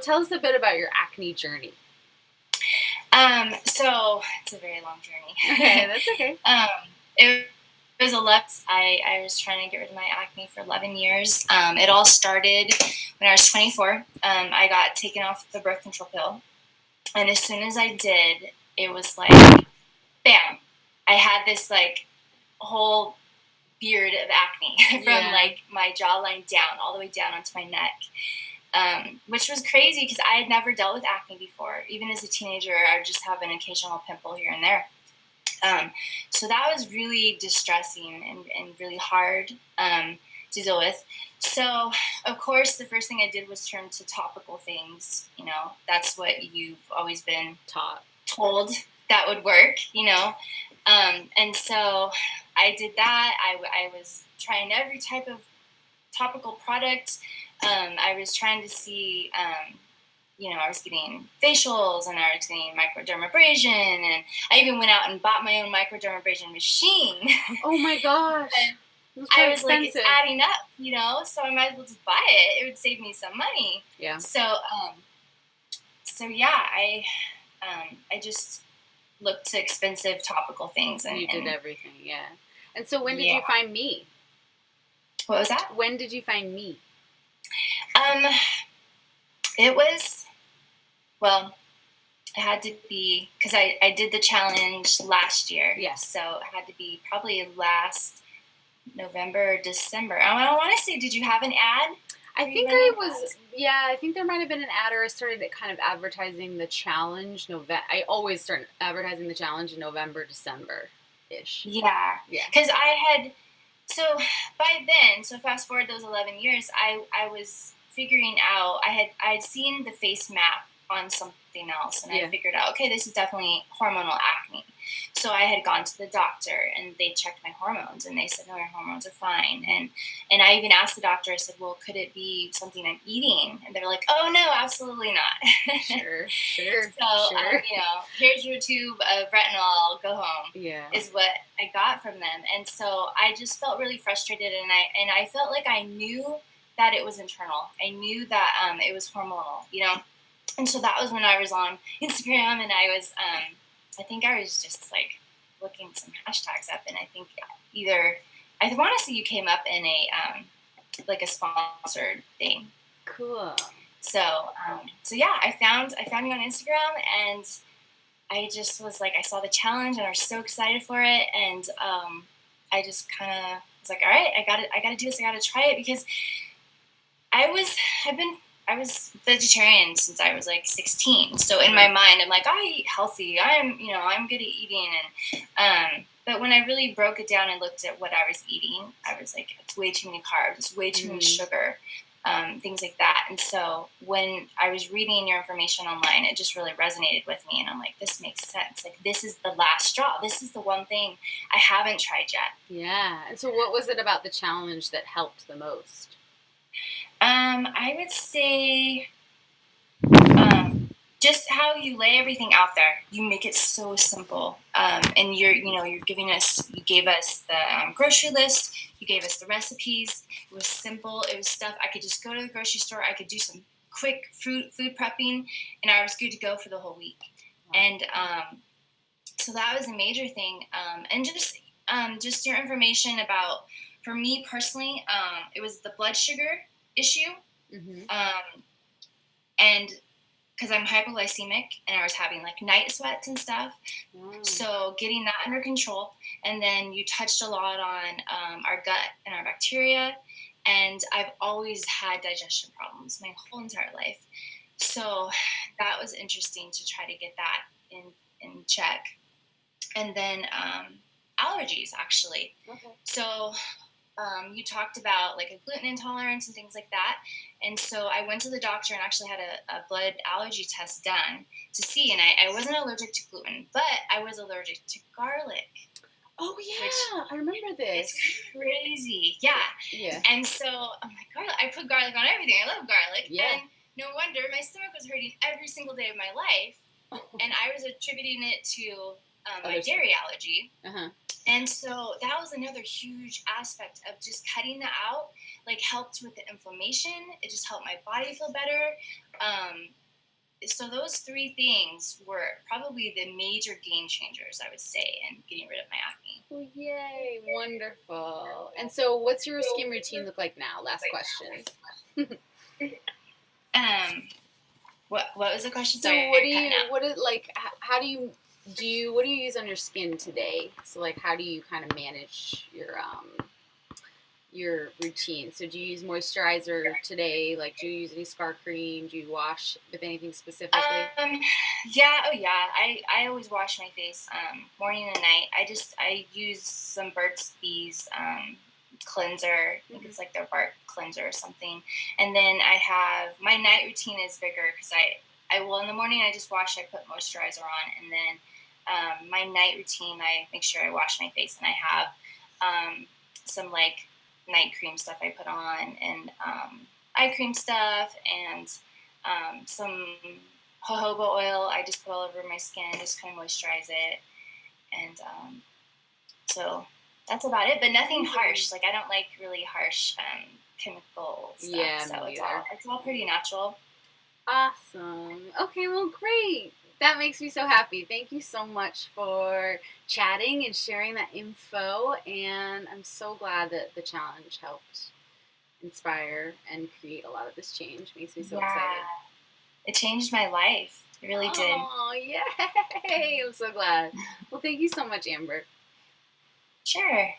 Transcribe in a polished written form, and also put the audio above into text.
tell us a bit about your acne journey. So it's a very long journey. Okay, that's okay. It was 11. I was trying to get rid of my acne for 11 years. It all started when I was 24. I got taken off the birth control pill. And as soon as I did, it was like, bam. I had this like whole beard of acne from like my jawline down, all the way down onto my neck. Which was crazy because I had never dealt with acne before. Even as a teenager, I would just have an occasional pimple here and there. So that was really distressing and really hard to deal with. So, of course, the first thing I did was turn to topical things. You know, that's what you've always been told that would work, you know. And so I did that. I was trying every type of topical product. I was trying to see, I was getting facials and I was getting microdermabrasion, and I even went out and bought my own microdermabrasion machine. Oh my gosh. I was like, it's adding up, you know, so I might as well just buy it. It would save me some money. Yeah. So yeah, I just looked to expensive topical things. And you did everything, yeah. And so when did you find me? What was that? When did you find me? It was, well, it had to be, because I did the challenge last year. Yes. So it had to be probably last November or December. I don't want to say, did you have an ad? I think I think there might have been an ad, or I started kind of advertising the challenge. I always start advertising the challenge in November, December-ish. Yeah. Because so by then, so fast forward those 11 years, I was figuring out, I had seen the face map on something else, and I figured out, okay, this is definitely hormonal acne. So I had gone to the doctor, and they checked my hormones, and they said, no, your hormones are fine. And I even asked the doctor, I said, well, could it be something I'm eating? And they're like, oh, no, absolutely not. Sure. So, here's your tube of retinol, go home, is what I got from them. And so I just felt really frustrated, and I felt like I knew that it was internal. I knew that it was hormonal, you know. And so that was when I was on Instagram, and I was, I think I was just like looking some hashtags up, and I think I want to say you came up in a like a sponsored thing. Cool. So yeah, I found you on Instagram, and I just was like, I saw the challenge, and I was so excited for it, and I just kind of was like, all right, I got to do this, I got to try it, because I was vegetarian since I was like 16. So in my mind, I'm like, I eat healthy. I'm good at eating. And, but when I really broke it down and looked at what I was eating, I was like, it's way too many carbs, it's way too much sugar, things like that. And so when I was reading your information online, it just really resonated with me. And I'm like, this makes sense. Like, this is the last straw. This is the one thing I haven't tried yet. Yeah. And so what was it about the challenge that helped the most? I would say just how you lay everything out there. You make it so simple. And you gave us the grocery list. You gave us the recipes. It was simple. It was stuff I could just go to the grocery store. I could do some quick food prepping, and I was good to go for the whole week. And so that was a major thing. And just your information about, for me personally, it was the blood sugar issue. Mm-hmm. And because I'm hypoglycemic, and I was having like night sweats and stuff. So getting that under control. And then you touched a lot on our gut and our bacteria. And I've always had digestion problems my whole entire life. So that was interesting to try to get that in check. And then allergies, actually. Okay. So you talked about like a gluten intolerance and things like that. And so I went to the doctor and actually had a blood allergy test done to see. And I wasn't allergic to gluten, but I was allergic to garlic. Oh, yeah. I remember this. It's crazy. Yeah. And so I'm like, garlic. I put garlic on everything. I love garlic. Yeah. And no wonder my stomach was hurting every single day of my life. And I was attributing it to my dairy allergy. Uh-huh. And so that was another huge aspect of just cutting that out, like helped with the inflammation. It just helped my body feel better. So those three things were probably the major game changers, I would say, in getting rid of my acne. Well, yay, wonderful. And so what's your skin routine look like now? Last question. What was the question? So Sorry, how do you what do you use on your skin today? So like how do you kind of manage your routine? So do you use moisturizer today? Like do you use any scar cream? Do you wash with anything specifically? I always wash my face morning and night. I use some Burt's Bees cleanser. I think it's like their bark cleanser or something. And then I have my night routine is bigger because in the morning I just wash. I put moisturizer on, and then my night routine I make sure I wash my face, and I have some like night cream stuff I put on, and eye cream stuff, and some jojoba oil I just put all over my skin, just kind of moisturize it, and so that's about it. But nothing harsh. Like I don't like really harsh chemical stuff. Yeah, so it's all pretty natural. Awesome. Okay, well, great. That makes me so happy. Thank you so much for chatting and sharing that info. And I'm so glad that the challenge helped inspire and create a lot of this change. Makes me so excited. It changed my life. It really did. Oh, yay! I'm so glad. Well, thank you so much, Amber. Sure.